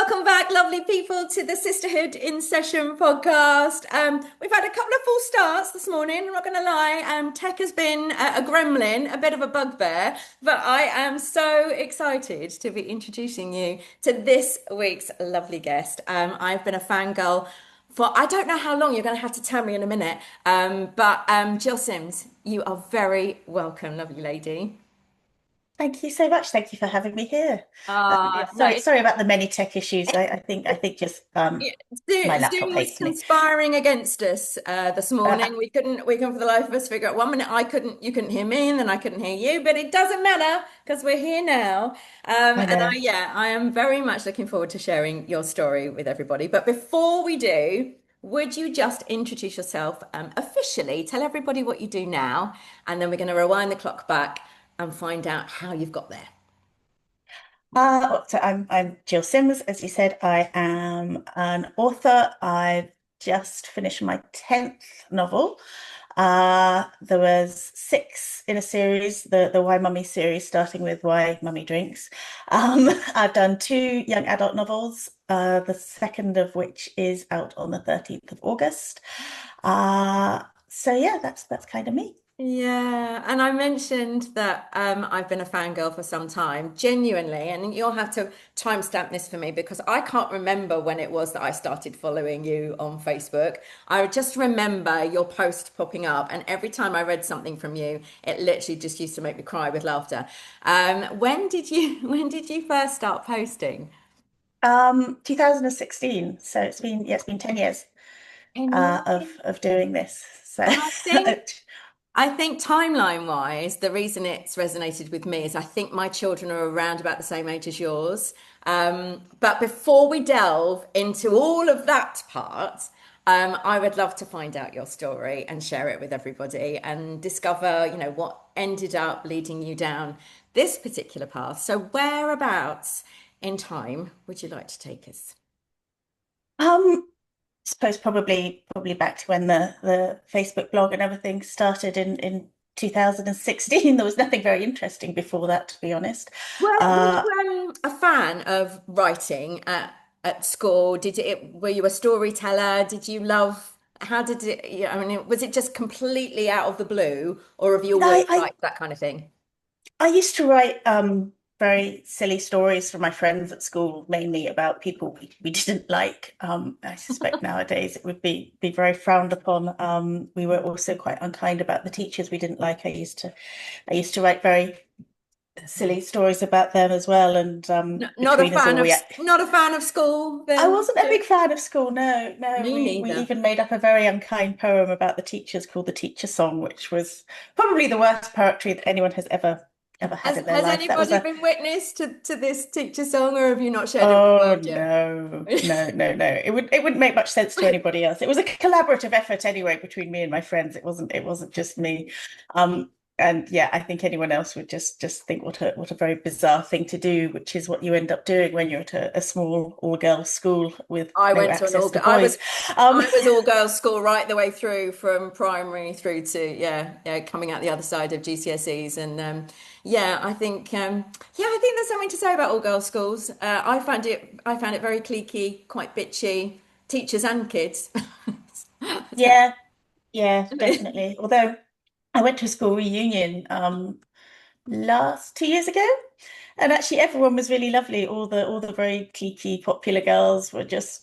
Welcome back, lovely people, to the Sisterhood in Session podcast. We've had a couple of false starts this morning. I'm not going to lie. Tech has been a gremlin, a bit of a bugbear, but I am so excited to be introducing you to this week's lovely guest. I've been a fangirl for I don't know how long. You're going to have to tell me in a minute. But Jill Sims, you are very welcome, lovely lady. Thank you so much. Thank you for having me here. Yeah, No, sorry about the many tech issues. I think just yeah, my laptop Zoom was hates me. conspiring against us this Uh, morning. We couldn't for the life of us figure out 1 minute you couldn't hear me, and then I couldn't hear you, but it doesn't matter because we're here now. I And know. I am very much looking forward to sharing your story with everybody. But before we do, would you just introduce yourself officially? Tell everybody what you do now, and then we're going to rewind the clock back and find out how you've got there. I'm Jill Sims, as you said. I am an author. I've just finished my 10th novel. There was six in a series, the Why Mummy series, starting with Why Mummy Drinks. I've done two young adult novels, the second of which is out on the 13th of August. So yeah, that's kind of me. Yeah, and I mentioned that I've been a fangirl for some time, genuinely, and you'll have to timestamp this for me because I can't remember when it was that I started following you on Facebook. I just remember your post popping up, and every time I read something from you, it literally just used to make me cry with laughter. When did you when did you first start posting? 2016. So it's been 10 years Ten years. of doing this. So And I think timeline wise, the reason it's resonated with me is I think my children are around about the same age as yours. But before we delve into all of that part, I would love to find out your story and share it with everybody and discover, what ended up leading you down this particular path. So whereabouts in time would you like to take us? I suppose probably back to when the Facebook blog and everything started in 2016. There was nothing very interesting before that, to be honest. Were Uh, you a fan of writing at school? Were you a storyteller? Did you love, how did it, yeah, I mean, was it just completely out of the blue, or have you no, always liked that kind of thing? I used to write very silly stories for my friends at school, mainly about people we didn't like. I suspect nowadays it would be very frowned upon. We were also quite unkind about the teachers we didn't like. I used to write very silly stories about them as well, and Not a between us fan all, of not a fan of school I then? wasn't a big fan of school. No, no. Me We neither. even made up a very unkind poem about the teachers called the Teacher Song, which was probably the worst poetry that anyone has ever had Has in their has life. That was anybody a been witness to this teacher song, or have you not shared it with the Oh world yet? no, no, no, no. It wouldn't make much sense to anybody else. It was a collaborative effort anyway between me and my friends. It wasn't just me. Um, and yeah, I think anyone else would just think what a very bizarre thing to do, which is what you end up doing when you're at a small all-girls school with I no went to an access all. to I was boys. Um, I was all girls school right the way through from primary through to yeah coming out the other side of GCSEs and yeah I think there's something to say about all girls schools. I found it very cliquey, quite bitchy, teachers and kids. yeah, yeah, definitely. Although I went to a school reunion last 2 years ago. And actually, everyone was really lovely. All the very cliquey, popular girls were just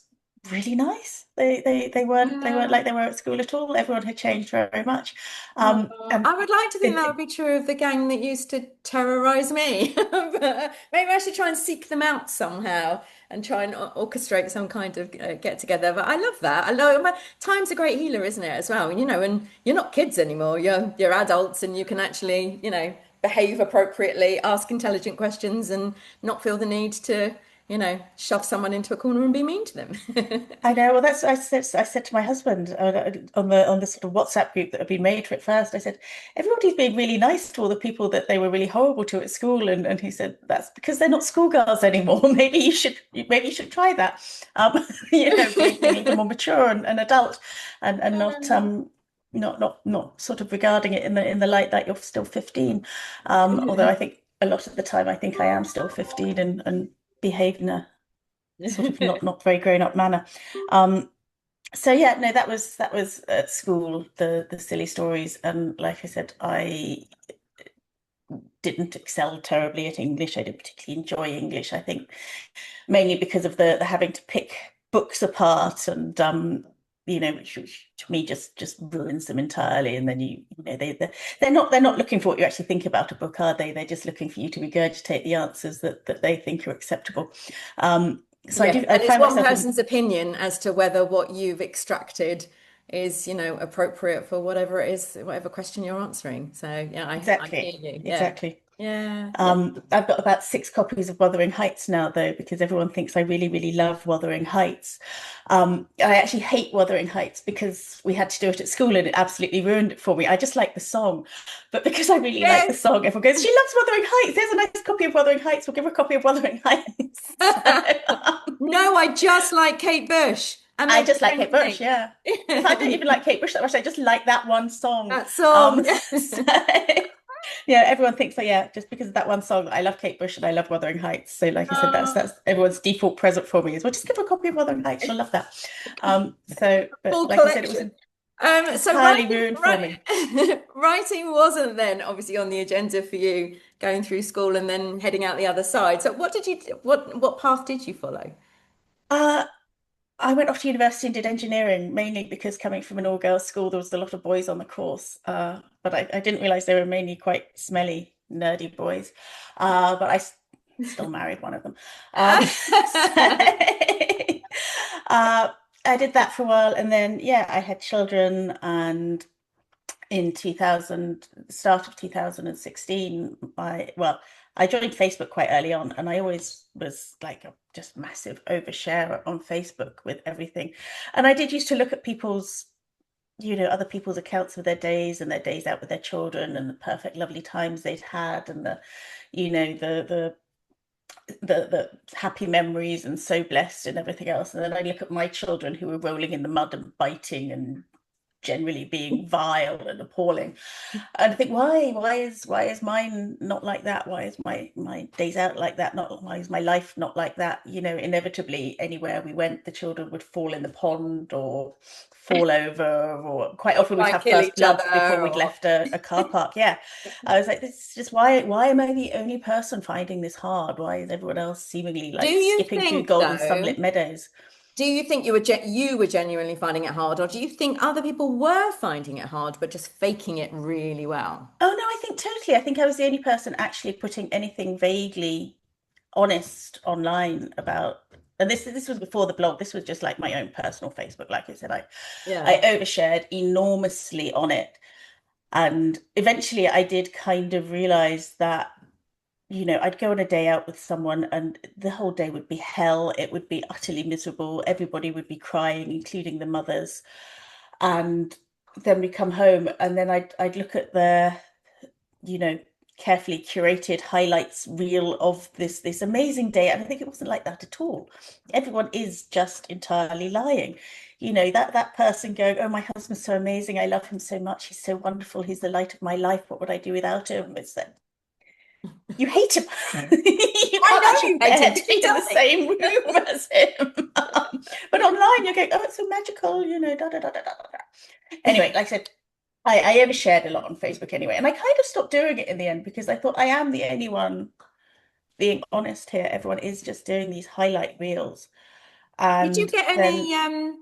really nice. They weren't Yeah. like they were at school at all. Everyone had changed very much. And I would like to think that would it, be true of the gang that used to terrorize me. But maybe I should try and seek them out somehow and try and orchestrate some kind of get together. But I love that. I love time's a great healer, isn't it, as well? And you're not kids anymore. You're adults, and you can actually, behave appropriately, ask intelligent questions, and not feel the need to, shove someone into a corner and be mean to them. I know. Well, that's I said to my husband on the sort of WhatsApp group that had been made for it first. I said everybody's being really nice to all the people that they were really horrible to at school, and he said that's because they're not schoolgirls anymore. Maybe you should try that. Being a little more mature and adult, and not sort of regarding it in the light that you're still 15. Although I think a lot of the time I think I am still 15 and behave in a sort of not very grown up manner. Um, so yeah, no, that was at school, the silly stories. And like I said, I didn't excel terribly at English. I didn't particularly enjoy English. I think mainly because of the having to pick books apart and which to me just ruins them entirely. And then they're not looking for what you actually think about a book, are they? They're just looking for you to regurgitate the answers that they think are acceptable. So Yeah, I and it's find one myself in. person's opinion as to whether what you've extracted is, appropriate for whatever it is, whatever question you're answering. So yeah, I hear Exactly, you. Yeah. exactly. Yeah. Yeah. I've got about 6 copies of Wuthering Heights now, though, because everyone thinks I really, really love Wuthering Heights. I actually hate Wuthering Heights because we had to do it at school and it absolutely ruined it for me. I just like the song, but because I really like the Yes. song, everyone goes, "She loves Wuthering Heights. There's a nice copy of Wuthering Heights. We'll give her a copy of Wuthering Heights." No, I just like Kate Bush. And I they just like don't Kate Bush, think yeah. In fact, I don't even like Kate Bush that much. I just like that one song. that song. So, yeah, everyone thinks that, yeah, just because of that one song, I love Kate Bush and I love Wuthering Heights. So, like I said, that's Oh, that's everyone's default present for me is, well, just give her a copy of Wuthering Heights. She'll love that. But full like I said, it was collection. So entirely ruined for me. writing wasn't then obviously on the agenda for you going through school and then heading out the other side. So what path did you follow? Uh, I went off to university and did engineering, mainly because coming from an all-girls school, there was a lot of boys on the course. But I didn't realize they were mainly quite smelly, nerdy boys. But still married one of them. So, uh, I did that for a while, and then yeah, I had children, and in 2000, the start of 2016, I joined Facebook quite early on, and I always was like a just massive oversharer on Facebook with everything. And I did used to look at other people's accounts of their days and their days out with their children and the perfect, lovely times they'd had, and the happy memories and so blessed and everything else. And then I look at my children who were rolling in the mud and biting and generally being vile and appalling. And I think, why is mine not like that? Why is my days out like that? Not why is my life not like that? Inevitably, anywhere we went, the children would fall in the pond or fall over, or quite Or often we'd try and have kill first each blood before other we'd or left a car park. Yeah, I was like, this is just why am I the only person finding this hard? Why is everyone else seemingly do like you skipping through think golden though, sunlit meadows? do you think you were genuinely finding it hard, or do you think other people were finding it hard but just faking it really well? Oh no, I think totally. I think I was the only person actually putting anything vaguely honest online about. And this was before the blog. This was just like my own personal Facebook. Like I said, I Yeah. overshared enormously on it. And eventually I did kind of realize that, I'd go on a day out with someone and the whole day would be hell. It would be utterly miserable. Everybody would be crying, including the mothers. And then we come home and then I'd look at you know, carefully curated highlights reel of this amazing day. And I think it wasn't like that at all. Everyone is just entirely lying. That person going, "Oh, my husband's so amazing. I love him so much. He's so wonderful. He's the light of my life. What would I do without him?" It's that you hate him. You I can't know actually you hate bear him to because you be in tell the me. same room as him. But online, you're going, "Oh, it's so magical, da da da da da." Anyway, like I said, I overshared a lot on Facebook anyway, and I kind of stopped doing it in the end because I thought I am the only one being honest here. Everyone is just doing these highlight reels. Did you And get then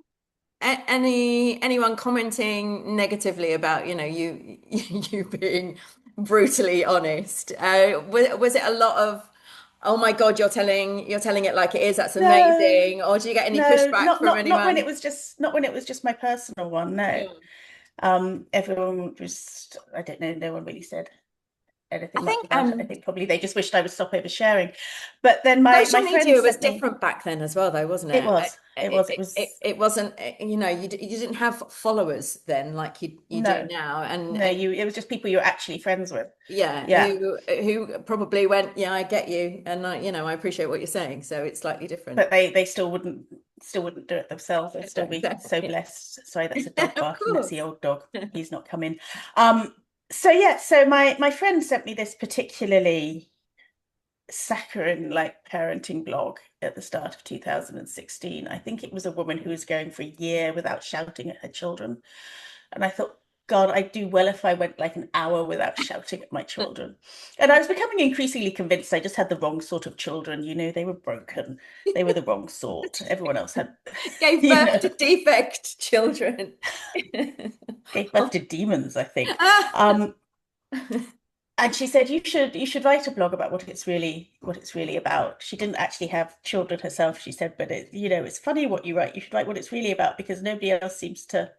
anyone commenting negatively about, you being brutally honest? Was it a lot of, oh my God, you're telling it like it is, that's no, amazing, or do you get any no, pushback not from not when it anyone? was just not when it was just my personal one. No. Yeah. Everyone just, I don't know, no one really said I anything much think about it. I think probably they just wished I would stop oversharing. But then my social friend media was sent me, different back then as well, though, wasn't it it? was, it It, was, it it, was, it wasn't, you didn't have followers then like you do no, now. no, it was just people you're actually friends with. Yeah, Yeah. who probably went, yeah, I get you, and I appreciate what you're saying. So it's slightly different. But they still wouldn't do it themselves. They'd still be so Exactly. blessed. Sorry, that's a dog Of barking. That's the course. old dog. He's not coming. So yeah, so my friend sent me this particularly saccharine like parenting blog at the start of 2016. I think it was a woman who was going for a year without shouting at her children. And I thought, God, I'd do well if I went like an hour without shouting at my children. And I was becoming increasingly convinced I just had the wrong sort of children. They were broken. They were the wrong sort. Everyone else had, Gave you birth know, to defect children. gave birth to demons, I think. Ah. Um, and she said you should write a blog about what it's really about. She didn't actually have children herself, she said, but it's funny what you write. You should write what it's really about because nobody else seems to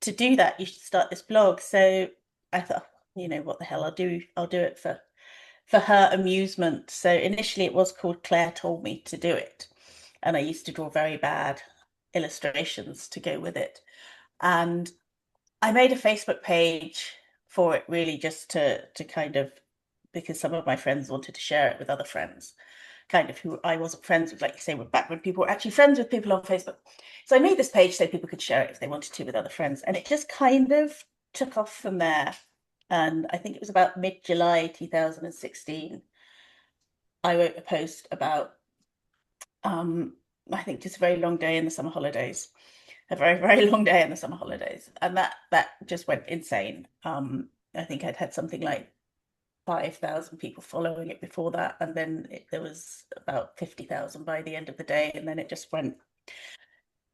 do that. You should start this blog. So I thought, what the hell, I'll do it for her amusement. So initially it was called Claire Told Me to Do It. And I used to draw very bad illustrations to go with it. And I made a Facebook page for it really just to kind of because some of my friends wanted to share it with other friends, kind of who I wasn't friends with, like you say, back when people were actually friends with people on Facebook. So I made this page so people could share it if they wanted to with other friends. And it just kind of took off from there. And I think it was about mid-July 2016. I wrote a post about I think just a very long day in the summer holidays. A very, very long day in the summer holidays. And that just went insane. I think I'd had something like 5,000 people following it before that, and then there was about 50,000 by the end of the day, and then it just went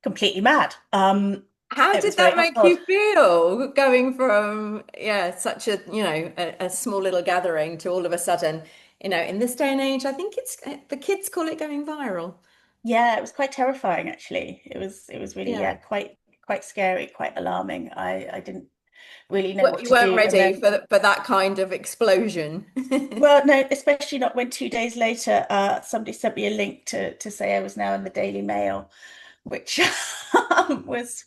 completely mad. How It did was that very make odd. you feel going from, yeah, such a small little gathering to all of a sudden, in this day and age, I think the kids call it going viral. Yeah, it was quite terrifying actually. It was really, yeah, Yeah. quite scary, quite alarming. I didn't really know Well, what you to weren't do. And ready then, for that kind of explosion. well, no, especially not when 2 days later, somebody sent me a link to say I was now in the Daily Mail, which was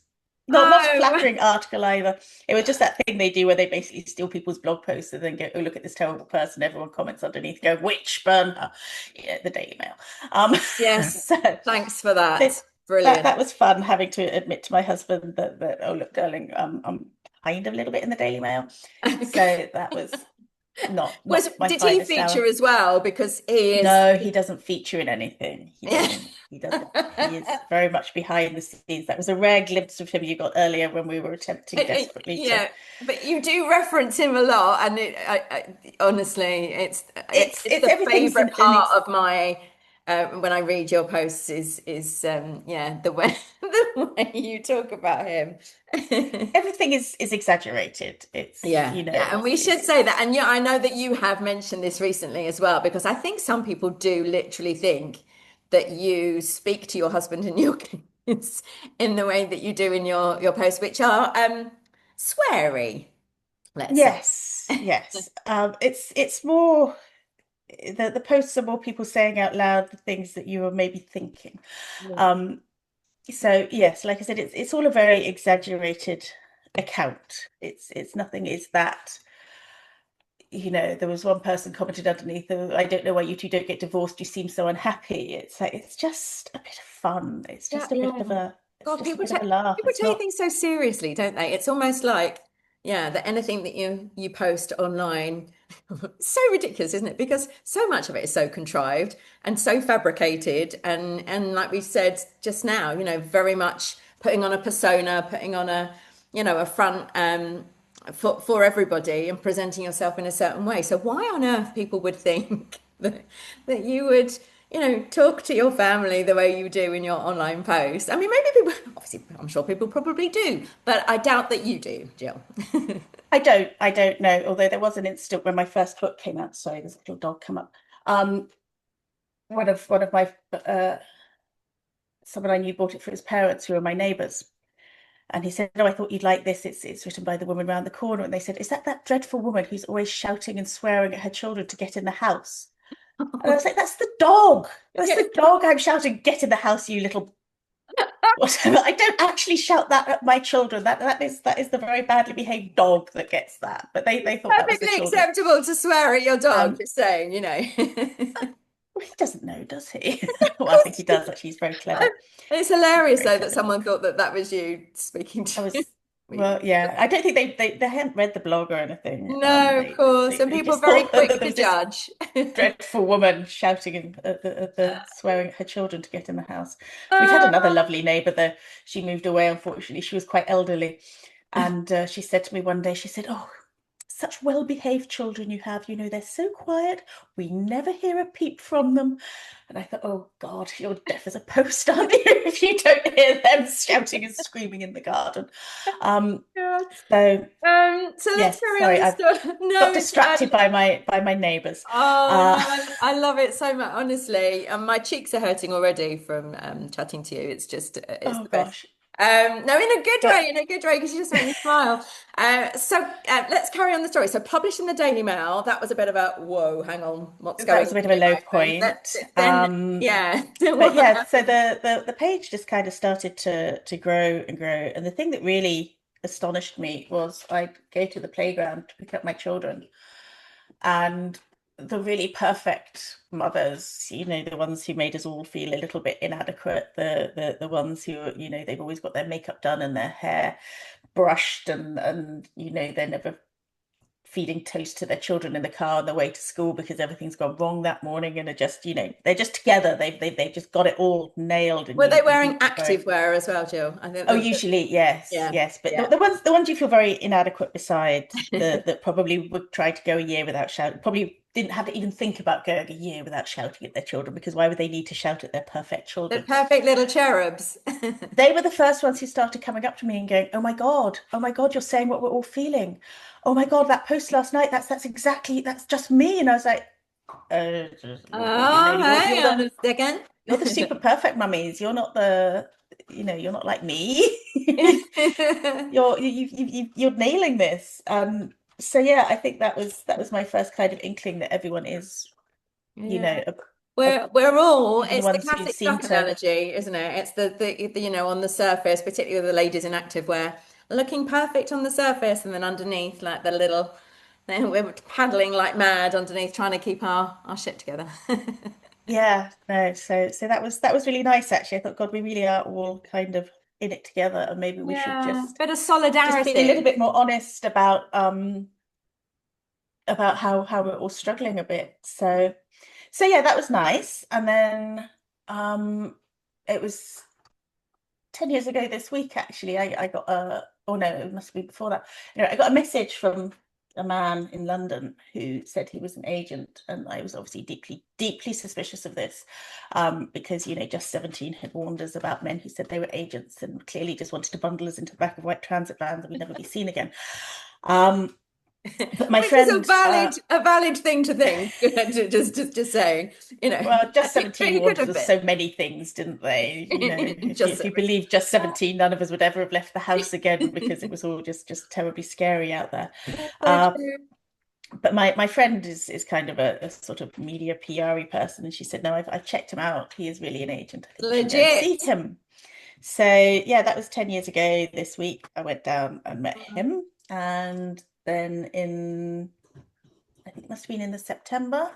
not a Oh, flattering article either. It was just that thing they do where they basically steal people's blog posts and then go, "Oh, look at this terrible person." Everyone comments underneath, go, "Witch, burn her." Yeah, the Daily Mail. Um, yes. so Thanks for that. it, that Brilliant. was fun having to admit to my husband that oh look, darling, I'm kind of a little bit in the Daily Mail. So that was not Was not my did he finest feature hour. as well? Because he is. No, he doesn't feature in anything. He doesn't. He doesn't. He is very much behind the scenes. That was a rare glimpse of him you got earlier when we were attempting desperately to. Yeah, but you do reference him a lot, and honestly, it's It's the everything's favorite an part of my when I read your posts is yeah, the way the way you talk about him. everything is exaggerated. It's Yeah, yeah, and we should say that. And yeah, I know that you have mentioned this recently as well, because I think some people do literally think that you speak to your husband and your kids in the way that you do in your posts, which are sweary, let's say. yes. It's more the posts are more people saying out loud the things that you were maybe thinking. Yeah. Um, So yes, like I said, it's all a very exaggerated account. It's nothing is that, there was one person commented underneath, "Oh, I don't know why you two don't get divorced. You seem so unhappy." It's like it's just a bit of fun. It's Yeah, just a bit yeah. of a it's God, just a bit of a laugh. people It's take not things so seriously, don't they? It's almost like, yeah, that anything that you post online, it's so ridiculous, isn't it? Because so much of it is so contrived and so fabricated, and like we said just now, very much putting on a persona, putting on a front for everybody and presenting yourself in a certain way. So why on earth people would think that you would, talk to your family the way you do in your online posts? I mean, maybe people, obviously, I'm sure people probably do, but I doubt that you do, Jill. I don't know. Although there was an instant when my first book came out. Sorry, there's a little dog come up. Um, one of my someone I knew bought it for his parents who are my neighbours. And he said, "Oh, I thought you'd like this. It's written by the woman round the corner." And they said, "Is that dreadful woman who's always shouting and swearing at her children to get in the house?" And I was like, "That's the dog. That's Yeah, the dog I'm shouting, get in the house, you little whatever." I don't actually shout that at my children. That is the very badly behaved dog that gets that. But they thought that was the perfectly children. acceptable to swear at your dog, Um, just saying, well, he doesn't know, does he? Of Well, I think course he you does. do. Actually, he's very clever. It's He's a hilarious very though that clever someone dog. thought that that was you speaking I to. was Well, yeah, I don't think they hadn't read the blog or anything. No, of course. And They people are just very thought that quick there to was this judge. dreadful woman shouting at the swearing at her children to get in the house. We'd had another Oh, lovely neighbour though. She moved away, unfortunately. She was quite elderly, and she said to me one day, she said, "Oh, such well-behaved children you have. You know, they're so quiet. We never hear a peep from them." And I thought, "Oh God, you're deaf as a post, aren't you? If you don't hear them shouting and screaming in the garden." Um, God. so So let's yes, carry on sorry, the I've story. No, got it's distracted by my neighbours. oh Uh, no, I love it so much, honestly. My cheeks are hurting already from chatting to you. It's just it's oh the best. gosh, No, but in a good way, because you just make me smile. Let's carry on the story. So published in the Daily Mail, that was a bit of a whoa, hang on, what's that going was a on bit of a here, low my friend? point. Then yeah, then But what yeah, so happened? the page just kind of started to grow and grow. And the thing that really astonished me was I'd go to the playground to pick up my children, and the really perfect mothers, you know, the ones who made us all feel a little bit inadequate, the ones who, you know, they've always got their makeup done and their hair brushed, and you know, they're never feeding toast to their children in the car on the way to school because everything's gone wrong that morning, and are just, you know, they're just together. They've just got it all nailed, and Were they you wearing think you're going, active wear as well, Jill? I think oh, usually yes, yeah, yes, but yeah. the ones you feel very inadequate beside, that probably would try to go a year without shouting, probably didn't have to even think about going a year without shouting at their children, because why would they need to shout at their perfect The children? perfect little cherubs. They were the first ones who started coming up to me and going, oh my God, you're saying what we're all feeling. Oh my God, that post last night, that's exactly, that's just me." And I was like, you know, Oh, hang on a second. you're the super perfect mummies. You're not the, you know, you're not like me. You're nailing this. So yeah, I think that was my first kind of inkling that everyone is, you Yeah. know, We're all, even the it's the ones who classic seem duck to, analogy, isn't it? It's you know, on the surface, particularly the ladies in activewear, looking perfect on the surface, and then underneath, like the little, then we're paddling like mad underneath, trying to keep our shit together. yeah, no. So that was really nice actually. I thought, God, we really are all kind of in it together, and maybe we should Yeah, bit of just be a little solidarity. bit more honest about how we're all struggling a bit. So yeah, that was nice. And then it was 10 years ago this week, actually. I got a, oh no, it must be before that. You know, I got a message from a man in London who said he was an agent, and I was obviously deeply suspicious of this, because, you know, Just 17 had warned us about men who said they were agents and clearly just wanted to bundle us into the back of white transit vans and we'd never be seen again. Um, but my Which is friend, a valid thing to think. Just saying, you know, well, Just but 17 he could warned us have of been. so many things, didn't they? You know, Just if you 17. believe Just 17, none of us would ever have left the house again because it was all just terribly scary out there. So Uh, true. but my friend is kind of a sort of media PR-y person, and she said, "No, I've checked him out. He is really an agent. I think you should go and see Legit. him." So yeah, that was 10 years ago this week. I went down and met him, and then in, I think it must have been in the September,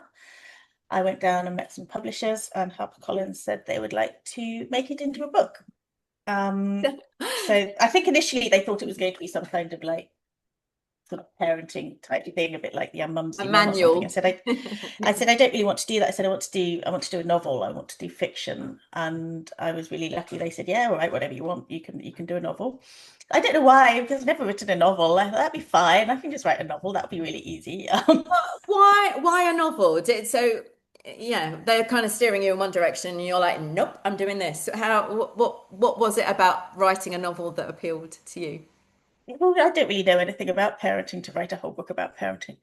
I went down and met some publishers, and HarperCollins said they would like to make it into a book. So I think initially they thought it was going to be some kind of like sort of parenting type of thing, a bit like the A Mumsy Mum or something. manual. I said I don't really want to do that. I said I want to do a novel. I want to do fiction, and I was really lucky. They said, "Yeah, all right, whatever you want, you can do a novel." I don't know why, because I've never written a novel. I thought that'd be fine. I can just write a novel. That'd be really easy. Why a novel? So yeah, they're kind of steering you in one direction and you're like, nope, I'm doing this. What was it about writing a novel that appealed to you? Well, I don't really know anything about parenting to write a whole book about parenting.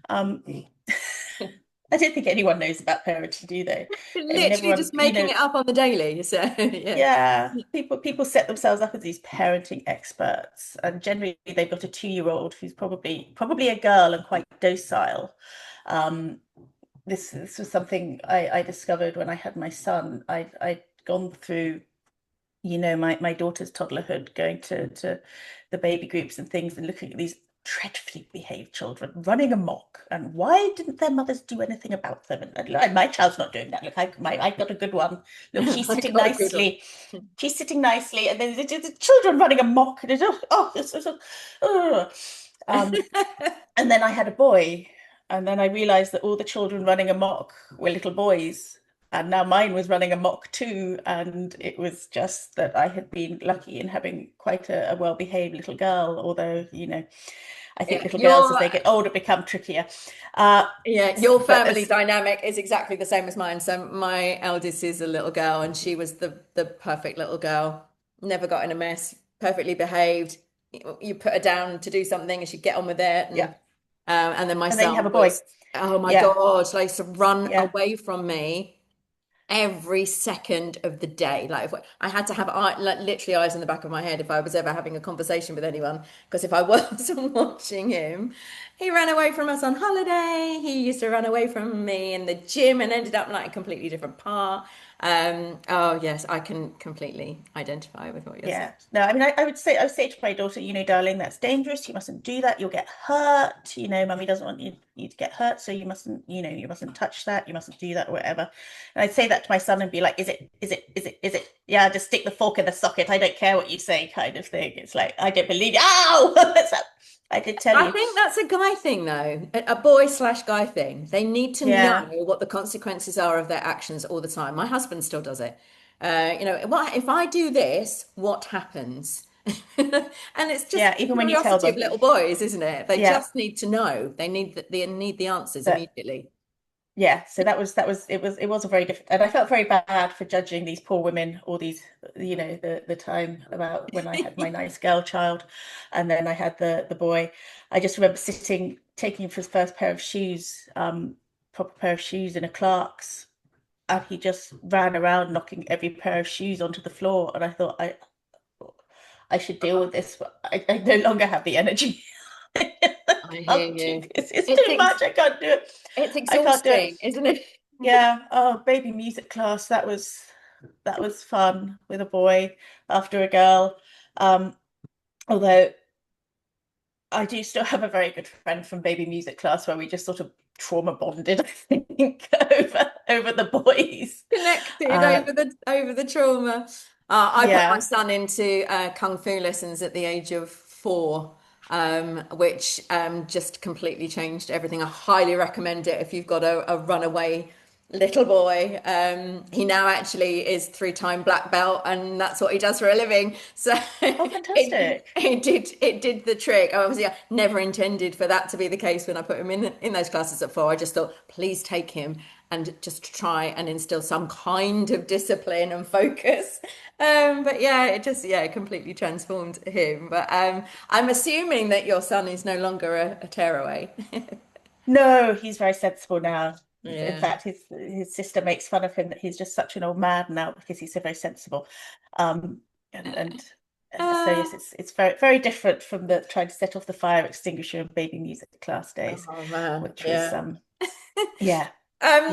Um, I don't think anyone knows about parenting, do they? I mean, Literally everyone, just you making know, it up on the daily. So yeah. yeah, people set themselves up as these parenting experts, and generally they've got a 2-year-old who's probably a girl and quite docile. Um, this was something I discovered when I had my son. I'd gone through, you know, my daughter's toddlerhood, going to the baby groups and things, and looking at these dreadfully behaved children running amok, and why didn't their mothers do anything about them? And my child's not doing that. Look, I got a good one. Look, she's I sitting got a good one. nicely. She's sitting nicely, and then the children running amok. And it's, this is, oh. And then I had a boy, and then I realized that all the children running amok were little boys. And now mine was running amok too. And it was just that I had been lucky in having quite a well-behaved little girl, although, I think Yeah, little girls as they get older become trickier. Uh, your but family as dynamic is exactly the same as mine. So my eldest is a little girl, and she was the perfect little girl. Never got in a mess, perfectly behaved. You put her down to do something, and she'd get on with it. yeah, And then my and then you have son a boy. was, oh my Yeah, God, she used to run yeah. away from me every second of the day. Like if I had to have like literally eyes in the back of my head if I was ever having a conversation with anyone, because if I wasn't watching him, he ran away from us on holiday. He used to run away from me in the gym and ended up like a completely different part. Oh yes, I can completely identify with what you're saying. Yeah. No, I mean, I would say to my daughter, darling, that's dangerous. You mustn't do that. You'll get hurt. Mummy doesn't want you to get hurt, so you mustn't touch that. You mustn't do that or whatever. And I'd say that to my son and be like, is it, is it, is it, is it? Yeah, just stick the fork in the socket. I don't care what you say, kind of thing. It's like, I don't believe you. Ow! I did tell I you. think that's a guy thing, though, a boy slash guy thing. They need to know Yeah. what the consequences are of their actions all the time. My husband still does it. What if I do this? What happens? And it's just Yeah. Even when you tell curiosity of them. little boys, isn't it? They Yeah. just need to know. They need the answers That immediately. Yeah, so that was a very different, and I felt very bad for judging these poor women all these, the time about when I had my nice girl child, and then I had the boy. I just remember sitting, taking him for his first pair of shoes, proper pair of shoes in a Clark's, and he just ran around knocking every pair of shoes onto the floor, and I thought I should deal with this, but I no longer have the energy. I I hear can't do you. this. It's It's too ex much. I can't do it. it's I can't do it. exhausting, isn't it? Yeah. Oh, baby music class. That was fun with a boy after a girl. Um, although I do still have a very good friend from baby music class where we just sort of trauma bonded, I think, over the boys. Connected Uh, over the trauma. I put my yeah. son into kung fu lessons at the age of 4, which just completely changed everything. I highly recommend it if you've got a runaway little boy. He now actually is 3-time black belt, and that's what he does for a living. So Oh, it fantastic. it did the trick. Obviously, I never intended for that to be the case when I put him in those classes at 4. I just thought, please take him and just try and instill some kind of discipline and focus. But yeah, it completely transformed him. But I'm assuming that your son is no longer a tearaway. No, he's very sensible now. In Yeah. fact, his sister makes fun of him that he's just such an old man now because he's so very sensible. Um, and and and so Uh, yes, it's very very different from the trying to set off the fire extinguisher in baby music class days, oh man, which was yeah. yeah,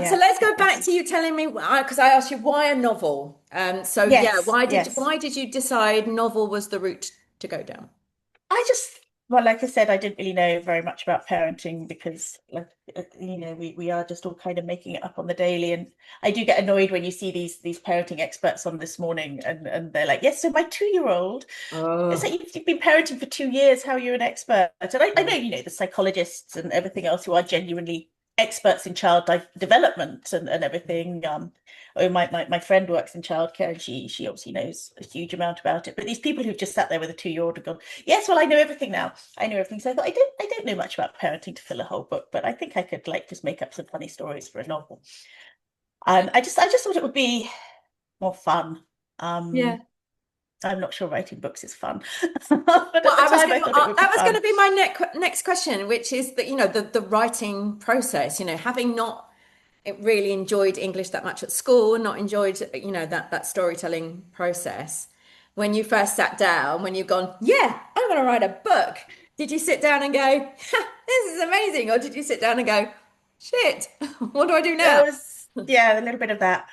So yeah, let's it go back was. to you telling me because I asked you why a novel. So yeah, Yes, yes. why did you decide novel was the route to go down? Well, like I said, I didn't really know very much about parenting because, like, we are just all kind of making it up on the daily. And I do get annoyed when you see these parenting experts on This Morning, and they're like, "Yes, so my 2-year-old." It's like Oh, you've been parenting for 2 years. How are you an expert? And I know, the psychologists and everything else who are genuinely experts in child development and everything. My friend works in childcare and she obviously knows a huge amount about it. But these people who've just sat there with a 2-year-old and gone, yes, well, I know everything now. I know everything. So I thought I don't know much about parenting to fill a whole book, but I think I could like just make up some funny stories for a novel. And I just thought it would be more fun. yeah. Um, I'm not sure writing books is fun, but Well, at the time I thought it would be that was going fun. to be my next question, which is that the writing process. Having not really enjoyed English that much at school, not enjoyed that storytelling process. When you first sat down, when you've gone, yeah, I'm going to write a book. Did you sit down and go, this is amazing, or did you sit down and go, shit, what do I do There now? was, yeah, a little bit of that.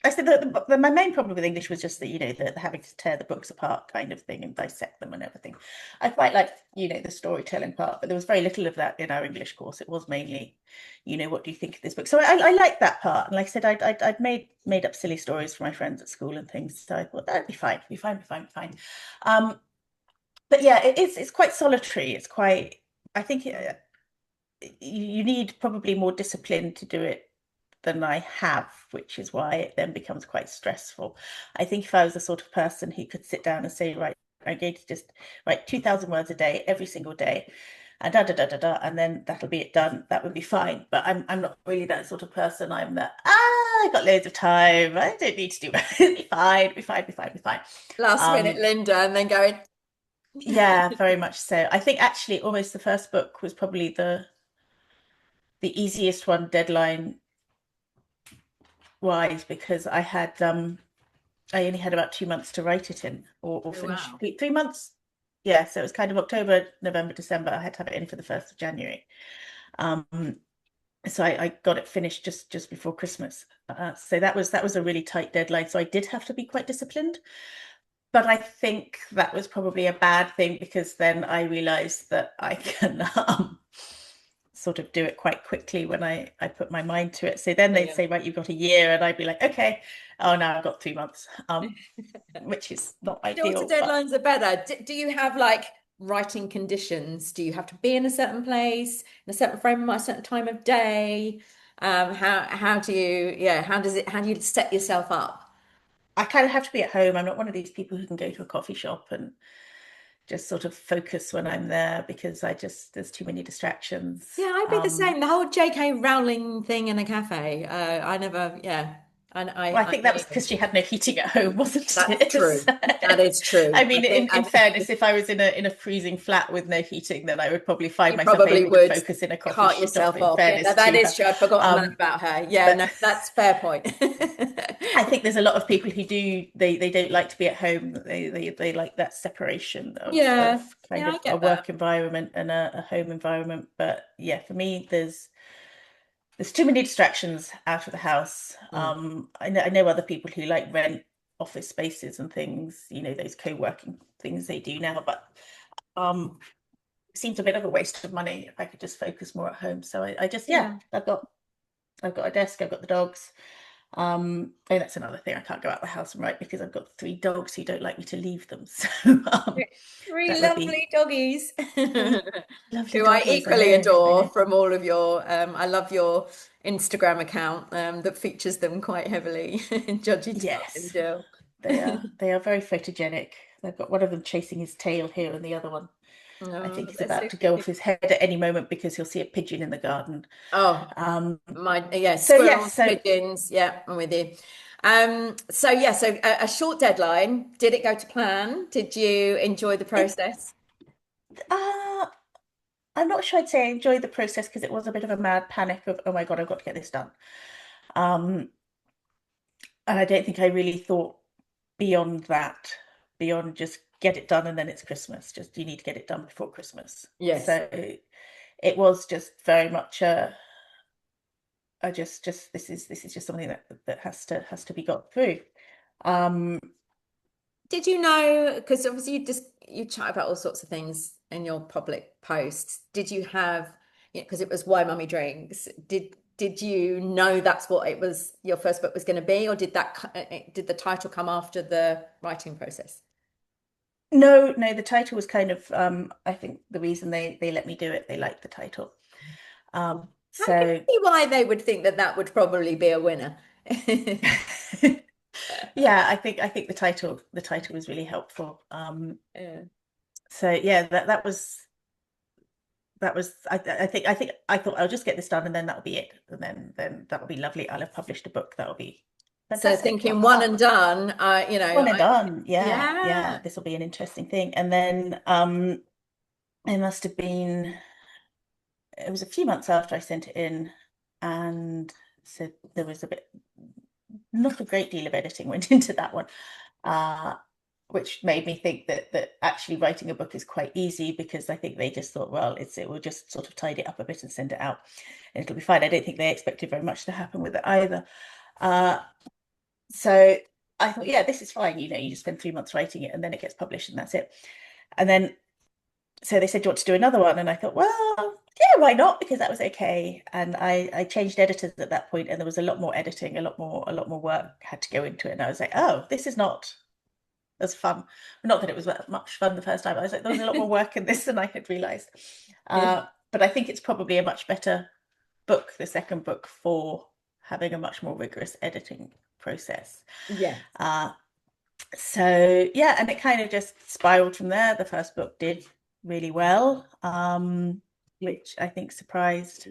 I said my main problem with English was just that, the having to tear the books apart kind of thing and dissect them and everything. I quite like, the storytelling part, but there was very little of that in our English course. It was mainly, what do you think of this book? So I like that part. And like I said, I'd made up silly stories for my friends at school and things. So I thought that'd be fine, be fine, be fine, be fine. But yeah, it's quite solitary. It's quite, I think you need probably more discipline to do it than I have, which is why it then becomes quite stressful. I think if I was the sort of person who could sit down and say, right, I'm going to just write 2,000 words a day, every single day, and and then that'll be it done, that would be fine. But I'm not really that sort of person. I'm that, I got loads of time. I don't need to do it. It'll be fine, be fine, be fine, be fine. Last minute Um, Linda and then going, yeah, very much so. I think actually almost the first book was probably the easiest one deadline wise because I only had about 2 months to write it in or oh, finish wow. 3 months. Yeah, so it was kind of October, November, December. I had to have it in for the 1st of January. Um, so I got it finished just before Christmas. So that was a really tight deadline. So I did have to be quite disciplined. But I think that was probably a bad thing because then I realized that I can sort of do it quite quickly when I put my mind to it. So then they'd Brilliant. say, right, you've got a year, and I'd be like, okay, oh no, I've got 3 months, which is not Shorter ideal, but deadlines are better. Do you have like writing conditions? Do you have to be in a certain place, in a certain frame, a certain time of day? How do you, yeah, how do you set yourself up? I kind of have to be at home. I'm not one of these people who can go to a coffee shop and just sort of focus when I'm there because there's too many distractions. Yeah, I'd be the same. The whole J.K. Rowling thing in a cafe. I never, yeah, Well, I I think that hear was you. because she had no heating at home, wasn't That's it? true. So, That is I true. mean, in fairness, if I was in a freezing flat with no heating, then I would probably find You myself probably able to would focus in a coffee cart shop, yourself in off. Yeah, no, fairness that to is her. true. I'd forgotten that Um, about her. Yeah, no, but that's fair point. I think there's a lot of people who they don't like to be at home. They like that separation of Yeah, kind yeah, I of a get that. work environment and a home environment. But yeah, for me, there's too many distractions out of the house. Mm. I know other people who like rent office spaces and things, those co-working things they do now, but it seems a bit of a waste of money if I could just focus more at home. So I just, yeah, Yeah. I've got a desk, I've got the dogs. And that's another thing. I can't go out the house and write because I've got 3 dogs who don't like me to leave them. So Three that would be lovely doggies three lovely who I doggies. I equally know, I adore know. from all of your I love your Instagram account that features them quite heavily. Judgy Tom and Yes, Jill. they are very photogenic. I've got one of them chasing his tail here, and the other one I Oh, think is they're so about to go off cute. his head at any moment because he'll see a pigeon in the garden. Oh, Um, my yeah, so yes, squirrels, so pigeons. Yeah, I'm with you. So yeah, so a short deadline. Did it go to plan? Did you enjoy the it process? uh I'm not sure I'd say I enjoyed the process because it was a bit of a mad panic of, oh my God, I've got to get this done. Um, and I don't think I really thought beyond that, beyond just get it done and then it's Christmas. Just you need to get it done before Christmas. Yes. So it was just very much I just this is just something that has to be got through. Um, Did you know, because obviously you chat about all sorts of things in your public posts. Did you have, because it was Why Mummy Drinks, did you know that's what it was your first book was going to be, or did the title come after the writing process? no, no, the title was kind of I think the reason they let me do it, they liked the title. I can So see why they would think that that would probably be a winner. yeah, I think the title was really helpful. Yeah. So yeah, that was I think I thought I'll just get this done and then that'll be it. And then that'll be lovely. I'll have published a book. That'll be So fantastic. Ha thinking ha one ha. and done, One and done. Yeah, yeah. yeah. This will be an interesting thing. And then it must have been it was a few months after I sent it in, and so there was not a great deal of editing went into that one. Uh, which made me think that actually writing a book is quite easy because I think they just thought, well, it will just sort of tidy it up a bit and send it out, and it'll be fine. I don't think they expected very much to happen with it either. Uh, So I thought, yeah, this is fine. You just spend 3 months writing it and then it gets published and that's it. And then so they said, do you want to do another one? And I thought, well, yeah, why not? Because that was okay. And I changed editors at that point, and there was a lot more editing, a lot more work had to go into it. And I was like, oh, this is not as fun. Not that it was much fun the first time. I was like, there was a lot more work in this than I had realized. Yeah. But I think it's probably a much better book, the second book, for having a much more rigorous editing process. Yes. Uh, so yeah, and it kind of just spiraled from there. The first book did really well, which I think surprised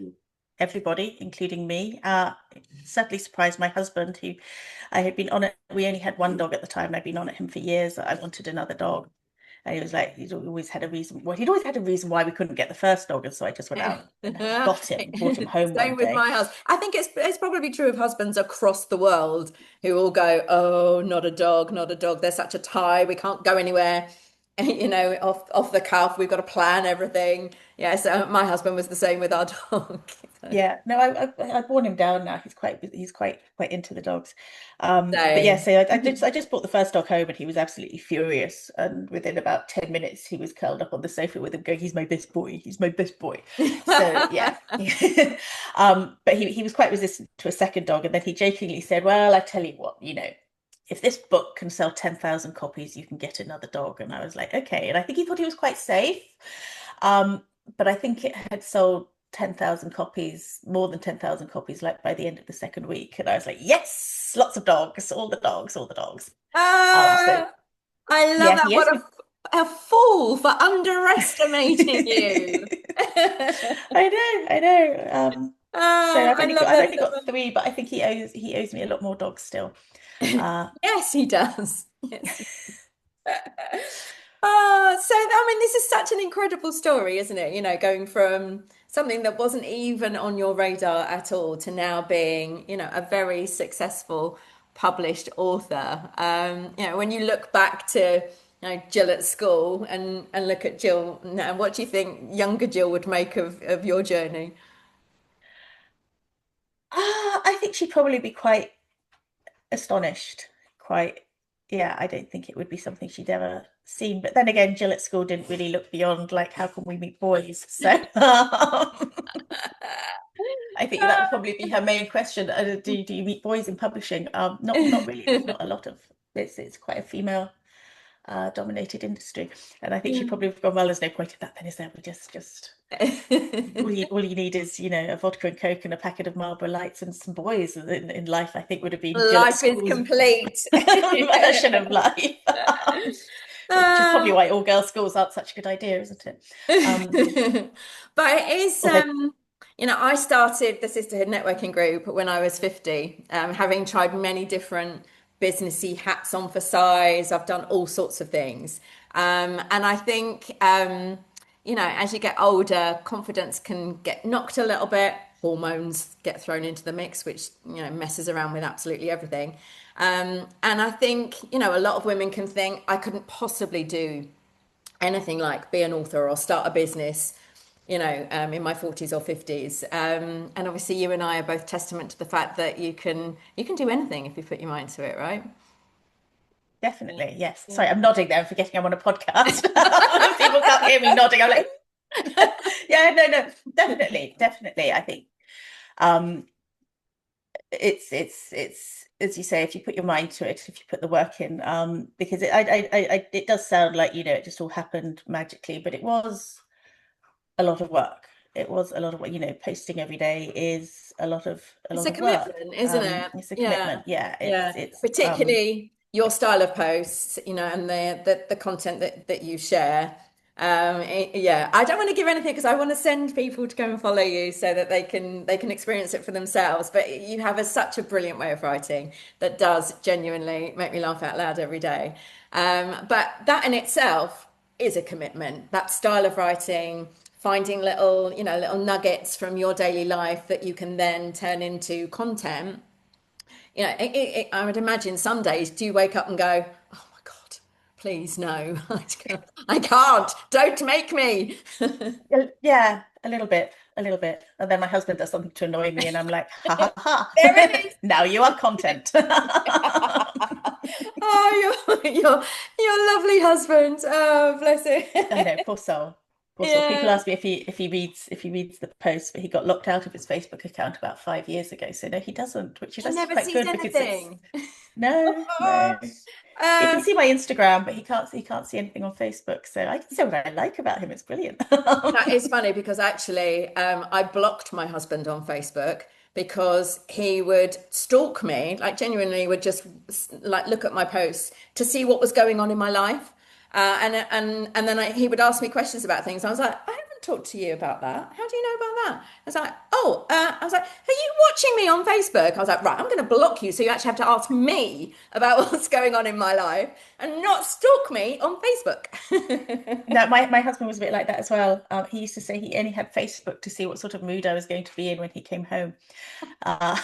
everybody, including me. It certainly surprised my husband, who I had been on it. We only had one dog at the time, and I'd been on at him for years. I wanted another dog. And he was like, he'd always had a reason. Well, he'd always had a reason why we couldn't get the first dog. And so I just went out and brought him home one Same with day. my husband. I think it's probably true of husbands across the world who all go, "Oh, not a dog, not a dog. There's such a tie. We can't go anywhere." Off the cuff. We've got to plan everything. Yeah, so my husband was the same with our dog. Yeah, no, I've worn him down now. He's quite into the dogs. But yeah, Same. so I just brought the first dog home and he was absolutely furious. And within about 10 minutes, he was curled up on the sofa with him going, "He's my best boy. He's my best boy." So yeah. But he was quite resistant to a second dog, and then he jokingly said, "Well, I tell you what, if this book can sell 10,000 copies, you can get another dog." And I was like, okay. And I think he thought he was quite safe. But I think it had sold 10,000 copies, more than 10,000 copies, like by the end of the second week. And I was like, yes, lots of dogs, all the dogs, all the dogs. So Ah, I love yeah, that. he What owes me. a fool for underestimating you. I know. So Oh, I've I only love got I've that only so got three, but I think he owes me a lot more dogs still. Uh, Yes, he does. Yes. So I mean, this is such an incredible story, isn't it? Going from something that wasn't even on your radar at all to now being, a very successful published author. When you look back to, Jill at school and look at Jill now, what do you think younger Jill would make of your journey? I think she'd probably be quite astonished. Quite, yeah, I don't think it would be something she'd ever seen. But then again, Jill at school didn't really look beyond like, how can we meet boys? So I think that would probably be her main question. Do you meet boys in publishing? Not really. There's not a lot of it's quite a female dominated industry. And I think she probably would have gone, well, there's no point in that then, is there? We just all you need is, a vodka and coke and a packet of Marlboro Lights and some boys in life, I think would have been Jill at Life is school's complete. version of life. Which is probably Uh, why all girls' schools aren't such a good idea, isn't it? but it is, Although I started the Sisterhood networking group when I was 50, having tried many different businessy hats on for size. I've done all sorts of things. And I think, as you get older, confidence can get knocked a little bit. Hormones get thrown into the mix, which, messes around with absolutely everything. And I think, a lot of women can think, I couldn't possibly do anything like be an author or start a business, in my 40s or 50s. And obviously you and I are both testament to the fact that you can do anything if you put your mind to it, right? definitely, yes. Yeah. Sorry, I'm nodding there. I'm forgetting I'm on a podcast. People can't hear me nodding. I'm like, yeah, no, definitely. I think um, it's as you say, if you put your mind to it, if you put the work in, because it does sound like it just all happened magically, but it was a lot of work. It was a lot of work. Posting every day is a It's lot a of work. commitment, isn't it? It's a Yeah. commitment. Yeah, Yeah. it's Particularly your style of posts, and the content that you share. Yeah, I don't want to give anything because I want to send people to go and follow you so that they can experience it for themselves. But you have such a brilliant way of writing that does genuinely make me laugh out loud every day. But that in itself is a commitment. That style of writing, finding little nuggets from your daily life that you can then turn into content. I would imagine some days do you wake up and go, oh my God, please no, I can't, don't make me. yeah, a little bit. And then my husband does something to annoy me, and I'm like, ha ha There ha! it is. Now you are content. Oh, your lovely husband. Oh, bless I him. know, poor soul. Poor soul. People Yeah. ask me if he reads the post, but he got locked out of his Facebook account about 5 years ago. So no, he doesn't, which is He actually never quite sees good because it's anything. no, no. He can Um, see my Instagram, but he can't see anything on Facebook. So I can say what I like about him. It's brilliant. that is funny because actually, I blocked my husband on Facebook because he would stalk me, like genuinely would just like look at my posts to see what was going on in my life. And then he would ask me questions about things. I was like, I haven't talked to you about that. How do you know about that? I was like, oh, I was like, are you watching me on Facebook? I was like, right, I'm going to block you, so you actually have to ask me about what's going on in my life and not stalk me on Facebook. No, my husband was a bit like that as well. He used to say he only had Facebook to see what sort of mood I was going to be in when he came home. Uh,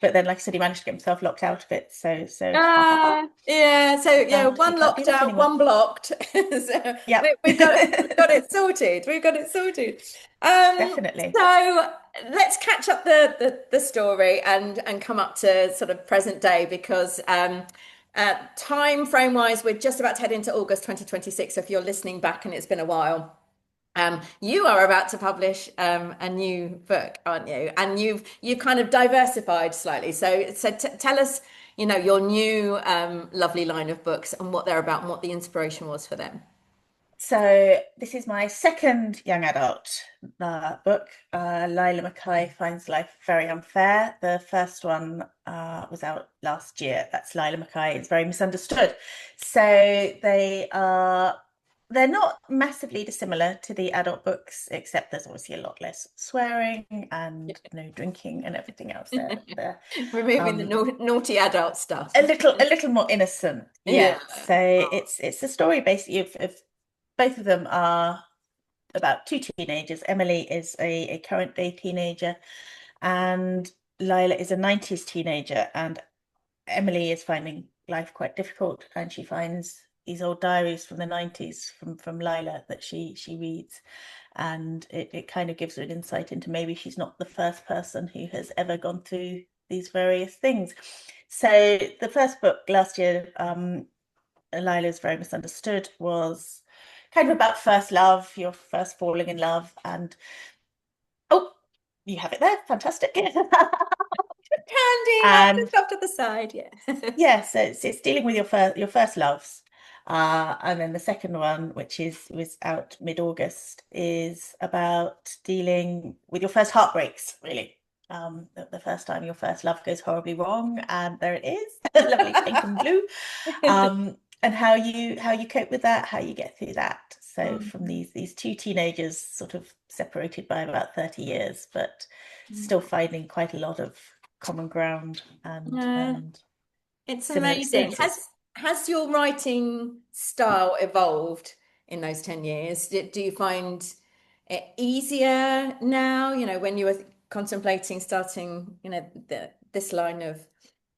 but then, like I said, he managed to get himself locked out of it. So ha ha ha. Yeah, so yeah, He one can't do locked that out, anymore. one blocked. So Yep, we've got it sorted. We've got it sorted. definitely. So let's catch up the story and come up to sort of present day because time frame wise, we're just about to head into August 2026. So if you're listening back and it's been a while. You are about to publish a new book, aren't you? And you've kind of diversified slightly. So tell us, your new lovely line of books and what they're about and what the inspiration was for them. So this is my second young adult book. Lila Mackay finds life very unfair. The first one was out last year. That's Lila Mackay. It's very misunderstood. So they're not massively dissimilar to the adult books, except there's obviously a lot less swearing and no drinking and everything else. They're Removing the um, naughty adult stuff. a little more innocent. Yeah. Yeah. So it's a story basically of both of them are about two teenagers. Emily is a current day teenager, and Lila is a 90s teenager. And Emily is finding life quite difficult, and she finds these old diaries from the 90s from Lila that she reads. And it kind of gives her an insight into maybe she's not the first person who has ever gone through these various things. So the first book last year, Lila's Very Misunderstood, was kind of about first love, your first falling in love, and oh, you have it there, fantastic. Candy, And just off to the side. Yeah. yeah, so it's dealing with your first loves. And then the second one, which is was out mid-August, is about dealing with your first heartbreaks, really. The first time your first love goes horribly wrong, and there it is, lovely pink and blue. And how you cope with that, how you get through that. So from Mm. these two teenagers, sort of separated by about 30 years, but still finding quite a lot of common ground Yeah. and It's similar amazing. experiences. Has your writing style evolved in those 10 years? Do you find it easier now, when you were contemplating starting, this line